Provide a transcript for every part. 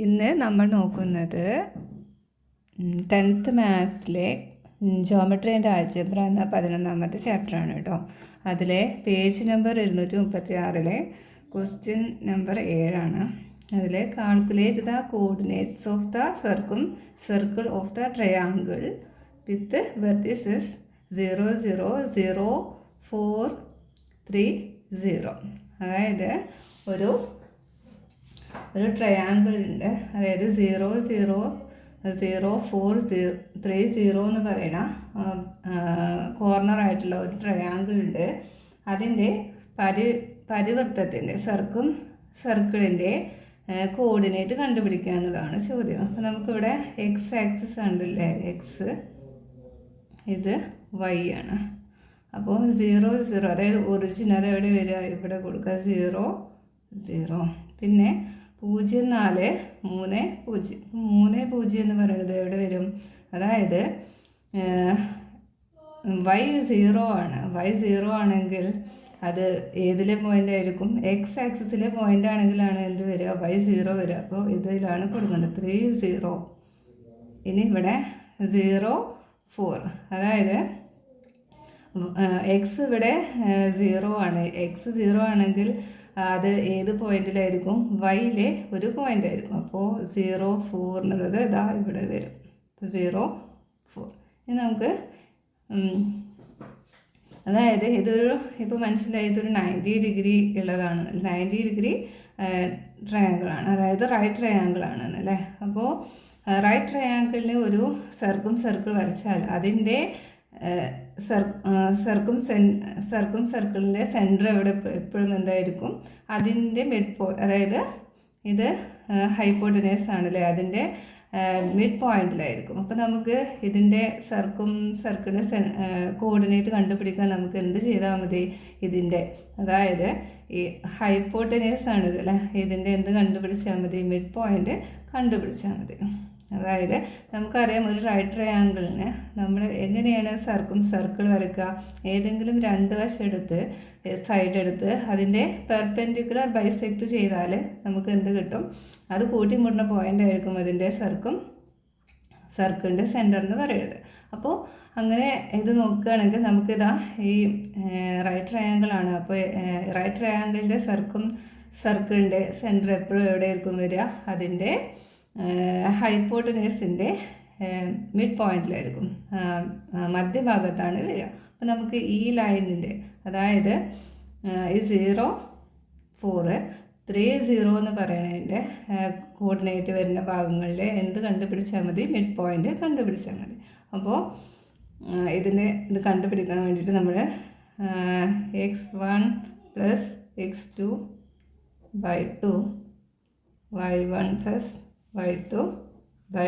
ഇന്ന് നമ്മൾ നോക്കുന്നത് 10th മാത്സിലെ ജോമെട്രി ആൻഡ് ആൾജിബ്ര എന്ന 11ാമത്തെ ചാപ്റ്ററാണ് കേട്ടോ. അതിലെ പേജ് നമ്പർ 236 ക്വസ്റ്റ്യൻ നമ്പർ 7 അതിൽ calculate the coordinates of the circle of the triangle with vertices 0 0 0 4 3 0. അതായത് ഒരു ട്രയാങ്കിൾ ഉണ്ട്. അതായത് 0 0 0 4 3 0 എന്ന് പറയുന്ന കോർണറായിട്ടുള്ള ഒരു ട്രയാങ്കിൾ ഉണ്ട്. അതിൻ്റെ പരിവൃത്തത്തിൻ്റെ സർക്കിളിൻ്റെ കോർഡിനേറ്റ് കണ്ടുപിടിക്കുക എന്നതാണ് ചോദ്യം. അപ്പോൾ നമുക്കിവിടെ എക്സ് ആക്സിസ് ഉണ്ടല്ലേ, എക്സ്, ഇത് വൈ ആണ്. അപ്പോൾ 0 0 അതായത് ഒറിജിൻ അതെവിടെ വരിക, ഇവിടെ കൊടുക്കുക 0 0. പിന്നെ 0 4 3 0 3 0 എന്ന് പറയുന്നത് എവിടെ വരും, അതായത് വൈ 0 ആണ്. വൈ 0 ആണെങ്കിൽ അത് ഏതിലെ പോയിൻ്റ് ആയിരിക്കും, എക്സ് ആക്സിസിലെ പോയിൻ്റ് ആണെങ്കിലാണ് എന്ത് വരിക, വൈ 0 വരിക. അപ്പോൾ ഇതിലാണ് കൊടുക്കേണ്ടത് 3 0. ഇനി ഇവിടെ 0 4 അതായത് എക്സ് ഇവിടെ 0 ആണ്. എക്സ് 0 ആണെങ്കിൽ അത് ഏത് പോയിന്റിലായിരിക്കും, വൈയിലെ ഒരു പോയിന്റ് ആയിരിക്കും. അപ്പോൾ 0 4 എന്നുള്ളത് ഇതാ ഇവിടെ വരും. അപ്പോൾ 0 4. ഇനി നമുക്ക് അതായത് ഇതൊരു ഇപ്പോൾ മനസ്സിലായി, ഇതൊരു 90 ഡിഗ്രി ഉള്ളതാണ്, 90 ഡിഗ്രി ട്രയാങ്കിളാണ്, അതായത് റൈറ്റ് ട്രയാങ്കിളാണ് അല്ലേ. അപ്പോൾ റൈറ്റ് ട്രയാങ്കിളിന് ഒരു സർക്കിൾ വരച്ചാൽ അതിൻ്റെ സർക്കിളിൻ്റെ സെൻറ്റർ എവിടെ എപ്പോഴും എന്തായിരിക്കും, അതിൻ്റെ അതായത് ഇത് ഹൈപ്പോട്ടനേസ് ആണല്ലേ, അതിൻ്റെ മിഡ് പോയിന്റിലായിരിക്കും. അപ്പോൾ നമുക്ക് ഇതിൻ്റെ സർക്കിളിൻ്റെ കോർഡിനേറ്റ് കണ്ടുപിടിക്കാൻ നമുക്ക് എന്ത് ചെയ്താൽ മതി, ഇതിൻ്റെ അതായത് ഈ ഹൈപ്പോട്ടനേസ് ആണ് ഇതല്ലേ, ഇതിൻ്റെ എന്ത് കണ്ടുപിടിച്ചാൽ മതി, മിഡ് പോയിന്റ് കണ്ടുപിടിച്ചാൽ മതി. അതായത് നമുക്കറിയാം ഒരു റൈറ്റ് ട്രയാങ്കിളിന് നമ്മൾ എങ്ങനെയാണ് സർക്കിൾ വരയ്ക്കുക, ഏതെങ്കിലും രണ്ട് വശം എടുത്ത് സൈഡ് എടുത്ത് അതിൻ്റെ പെർപെൻഡിക്കുലർ ബൈസെക്റ്റ് ചെയ്താൽ നമുക്ക് എന്ത് കിട്ടും, അത് കൂട്ടിമുട്ടുന്ന പോയിൻ്റ് ആയിരിക്കും അതിൻ്റെ സർക്കിളിൻ്റെ സെൻറ്റർ എന്ന് പറയുന്നത്. അപ്പോൾ അങ്ങനെ ഇത് നോക്കുകയാണെങ്കിൽ നമുക്കിതാ ഈ റൈറ്റ് ട്രയാങ്കിളാണ്. അപ്പോൾ റൈറ്റ് ട്രയാങ്കിളിൻ്റെ സർക്കിളിൻ്റെ സെൻറ്റർ എപ്പോഴും എവിടെ ആയിരിക്കും വരിക, അതിൻ്റെ ഹൈപ്പോട്ടനേസിൻ്റെ മിഡ് പോയിന്റിലായിരിക്കും, മധ്യഭാഗത്താണ് വരിക. അപ്പോൾ നമുക്ക് ഈ ലൈനിൻ്റെ അതായത് ഈ 0 4 3 0 എന്ന് പറയുന്നതിൻ്റെ കോർഡിനേറ്റ് വരുന്ന ഭാഗങ്ങളിൽ എന്ത് കണ്ടുപിടിച്ചാൽ മതി, മിഡ് പോയിന്റ് കണ്ടുപിടിച്ചാൽ മതി. അപ്പോൾ ഇത് കണ്ടുപിടിക്കാൻ വേണ്ടിയിട്ട് നമ്മൾ x1 + x2 / 2 y1 + y2 /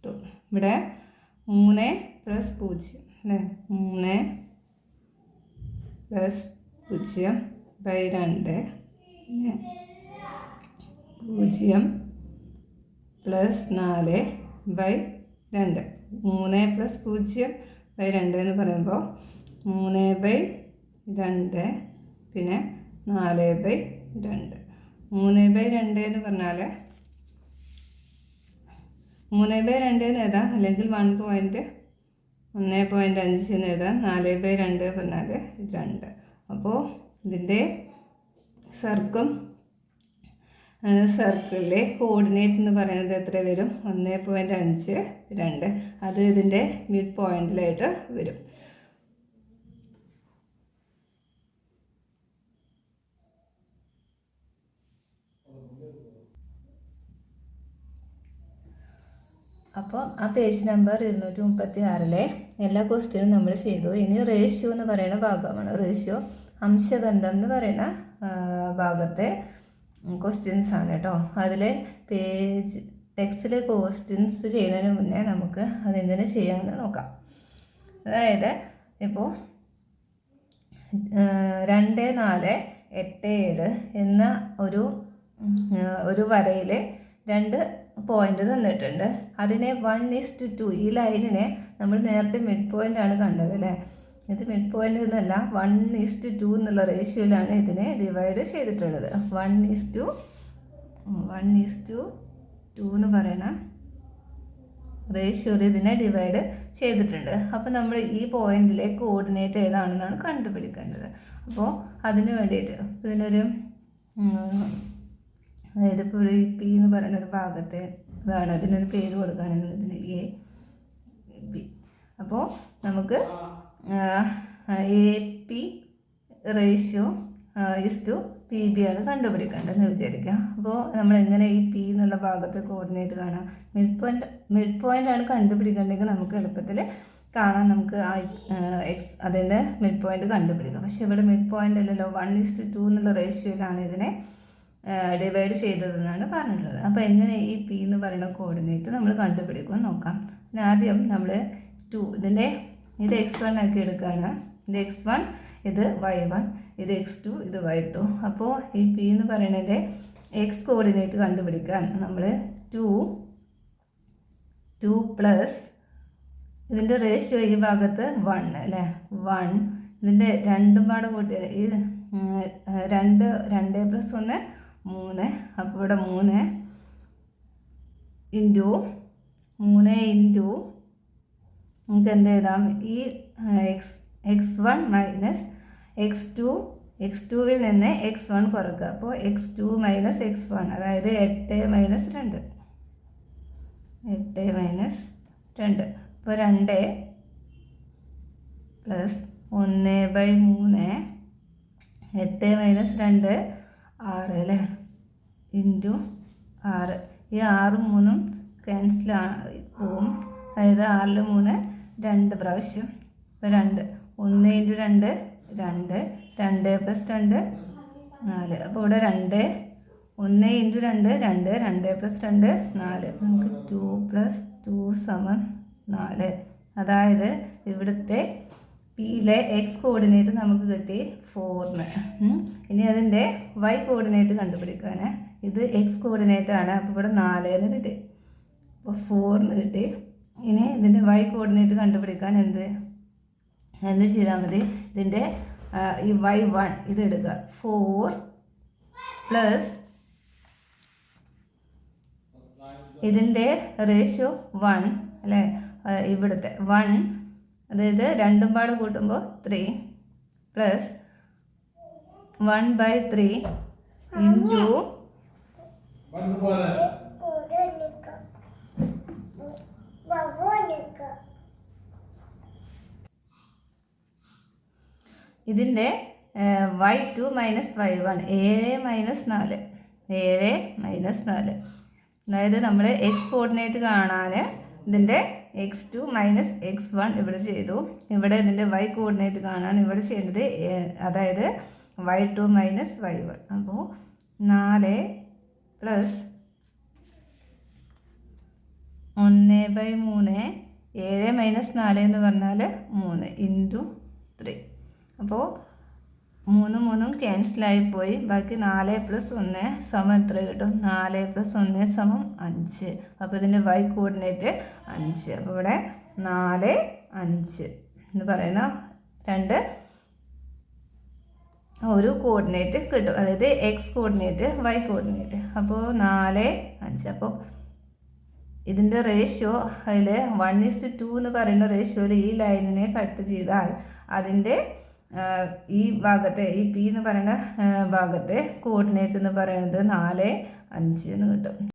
2. ഇവിടെ 3 + 0 അല്ലേ, 3 + 0 / 2 0 + 4 / 2. 3 + 0 / 2 എന്ന് പറയുമ്പോൾ 3 / 2 പിന്നെ 4 / 2. 3 / 2 എന്ന് പറഞ്ഞാൽ 3 / 2 എന്ന് എഴുതാം, അല്ലെങ്കിൽ 1.5 എന്ന് എഴുതാം. 4 / 2 പറഞ്ഞാൽ 2. അപ്പോൾ ഇതിൻ്റെ സർക്കിളിലെ കോർഡിനേറ്റ് എന്ന് പറയുന്നത് എത്ര വരും, 1.52. അത് ഇതിൻ്റെ മിഡ് പോയിന്റിലായിട്ട് വരും. അപ്പോൾ ആ പേജ് നമ്പർ 236 എല്ലാ ക്വസ്റ്റ്യനും നമ്മൾ ചെയ്തു. ഇനി റേഷ്യോ എന്ന് പറയുന്ന ഭാഗമാണ്. റേഷ്യോ അംശബന്ധം എന്ന് പറയുന്ന ഭാഗത്തെ ക്വസ്റ്റ്യൻസ് ആണ് കേട്ടോ. അതിൽ ടെക്സ്റ്റിലെ ക്വസ്റ്റ്യൻസ് ചെയ്യുന്നതിന് മുന്നേ നമുക്ക് അതെങ്ങനെ ചെയ്യാമെന്ന് നോക്കാം. അതായത് ഇപ്പോൾ 2 4 8 7 എന്ന ഒരു വരയിൽ 2 പോയിന്റ് തന്നിട്ടുണ്ട്. അതിനെ 1:2 ഈ ലൈനിനെ നമ്മൾ നേരത്തെ മിഡ് പോയിന്റ് ആണ് കണ്ടത് അല്ലേ. ഇത് മിഡ് പോയിന്റ് എന്നല്ല, 1:2 എന്നുള്ള റേഷ്യോയിലാണ് ഇതിനെ ഡിവൈഡ് ചെയ്തിട്ടുള്ളത്. 1:2 1:2 എന്ന് പറയണ റേഷ്യോയിൽ ഇതിനെ ഡിവൈഡ് ചെയ്തിട്ടുണ്ട്. അപ്പോൾ നമ്മൾ ഈ പോയിന്റിലെ കോർഡിനേറ്റ് ഏതാണെന്നാണ് കണ്ടുപിടിക്കേണ്ടത്. അപ്പോൾ അതിന് വേണ്ടിയിട്ട് ഇതിനൊരു അതായത് ഇപ്പോൾ ഈ പി എന്ന് പറയുന്ന ഒരു ഭാഗത്തെ ഇതാണ്, അതിനൊരു പേര് കൊടുക്കുകയാണെങ്കിൽ ഇതിന് AB. അപ്പോൾ നമുക്ക് AP റേഷ്യോ PB ആണ് കണ്ടുപിടിക്കേണ്ടതെന്ന് വിചാരിക്കാം. അപ്പോൾ നമ്മൾ എങ്ങനെ ഈ P എന്നുള്ള ഭാഗത്ത് കോർഡിനേറ്റ് കാണാം? മിഡ് പോയിൻ്റ് ആണ് കണ്ടുപിടിക്കേണ്ടെങ്കിൽ നമുക്ക് എളുപ്പത്തിൽ കാണാൻ നമുക്ക് അതിൻ്റെ മിഡ് പോയിൻ്റ് കണ്ടുപിടിക്കാം. പക്ഷേ ഇവിടെ മിഡ് പോയിൻ്റ് അല്ലല്ലോ, 1:2 എന്നുള്ള റേഷ്യോയിലാണ് ഇതിനെ ഡിവൈഡ് ചെയ്തതെന്നാണ് പറഞ്ഞിട്ടുള്ളത്. അപ്പോൾ എങ്ങനെ ഈ P എന്ന് പറയുന്ന കോർഡിനേറ്റ് നമ്മൾ കണ്ടുപിടിക്കുമെന്ന് നോക്കാം. ആദ്യം നമ്മൾ ഇത് x1 ആക്കി എടുക്കുകയാണ്. ഇത് x1, ഇത് y1, ഇത് x2, ഇത് y2. അപ്പോൾ ഈ P എന്ന് പറയുന്നതിൻ്റെ x കോർഡിനേറ്റ് കണ്ടുപിടിക്കാൻ നമ്മൾ 2 പ്ലസ് ഇതിൻ്റെ റേഷ്യോ ഈ ഭാഗത്ത് 1 അല്ലേ, 1 ഇതിൻ്റെ രണ്ടും പാടെ കൂട്ടിയാൽ ഈ 2 + 1 3. അപ്പോൾ ഇവിടെ 3 ഇൻറ്റു നമുക്ക് എന്ത് എഴുതാം? ഈ x1 മൈനസ് x2 നിന്ന് x1 കുറക്കുക. അപ്പോൾ x2 മൈനസ് x1, അതായത് 8 മൈനസ് 2. അപ്പോൾ 2 പ്ലസ് 1/3 8 മൈനസ് 2 6 അല്ലേ, ഇൻറ്റു 6. ഈ 6ഉം 3ഉം ക്യാൻസൽ പോവും, അതായത് 6ൽ 3 2 പ്രാവശ്യം. ഇപ്പോൾ 2 1 × 2 2 2 + 2 4. അപ്പോൾ ഇവിടെ 2 1 × 2 2 2 + 2 4. നമുക്ക് 2 + 2 = 4. അതായത് ഇവിടുത്തെ പിയിലെ x കോർഡിനേറ്റ് നമുക്ക് കിട്ടി 4. ഇനി അതിൻ്റെ y കോർഡിനേറ്റ് കണ്ടുപിടിക്കാൻ ഇത് x കോർഡിനേറ്റ് ആണ്. അപ്പോൾ ഇവിടെ 4 കിട്ടി, അപ്പോൾ 4 കിട്ടി. ഇനി ഇതിൻ്റെ y കോർഡിനേറ്റ് കണ്ടുപിടിക്കാൻ എന്ത് ചെയ്താൽ മതി? ഇതിൻ്റെ ഈ y1 ഇത് എടുക്കുക. 4 പ്ലസ് ഇതിൻ്റെ റേഷ്യോ 1 അല്ലേ, ഇവിടുത്തെ 1, അതായത് രണ്ടും പാടെ കൂട്ടുമ്പോൾ 3 പ്ലസ് 1/3 ഇൻറ്റു ഇതിൻ്റെ y2 മൈനസ് y1 7 മൈനസ് 4 അതായത് നമ്മൾ x കോർഡിനേറ്റ് കാണാൻ ഇതിൻ്റെ x2 മൈനസ് x1 ഇവിടെ ചെയ്തു. ഇവിടെ ഇതിൻ്റെ y കോർഡിനേറ്റ് കാണാൻ ഇവിടെ ചെയ്യേണ്ടത് അതായത് y2 മൈനസ് y1. അപ്പോൾ 4 പ്ലസ് 1/3 7 മൈനസ് 4 എന്ന് പറഞ്ഞാൽ 3 ഇൻറ്റു 3. അപ്പോൾ 3 ക്യാൻസലായിപ്പോയി, ബാക്കി 4 + 1 = എത്ര കിട്ടും? 4 + 1 = 5. അപ്പോൾ ഇതിൻ്റെ y കോർഡിനേറ്റ് 5. അപ്പോൾ ഇവിടെ 4 5 എന്ന് പറയുന്ന ഒരു കോർഡിനേറ്റ് കിട്ടും, അതായത് x കോർഡിനേറ്റ് y കോർഡിനേറ്റ്. അപ്പോൾ 4 5. അപ്പോൾ ഇതിൻ്റെ റേഷ്യോ അതിൽ 1:2 എന്ന് പറയുന്ന റേഷ്യോയിൽ ഈ ലൈനിനെ കട്ട് ചെയ്താൽ അതിൻ്റെ ഈ ഭാഗത്തെ ഈ P എന്ന് പറയുന്ന ഭാഗത്തെ കോർഡിനേറ്റ് എന്ന് പറയുന്നത് 4 5 എന്ന് കിട്ടും.